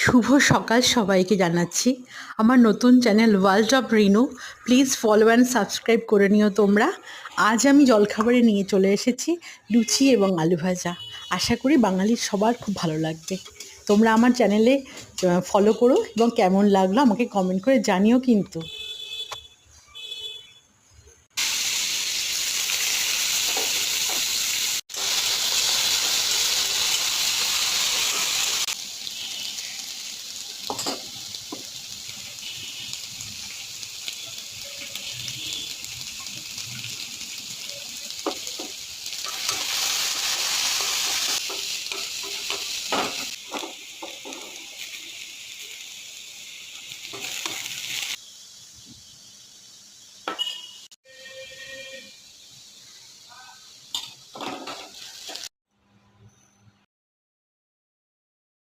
শুভ সকাল সবাইকে জানাচ্ছি। আমার নতুন channel world of Rinu, please follow and subscribe করে নিও তোমরা। আজ আমি জলখাবারে নিয়ে চলে এসেছি লুচি এবং আলু ভাজা। আশা করি বাঙালির সবার খুব ভালো লাগবে। তোমরা আমার চ্যানেলে ফলো করো এবং কেমন লাগলো আমাকে কমেন্ট করে জানিও কিন্তু।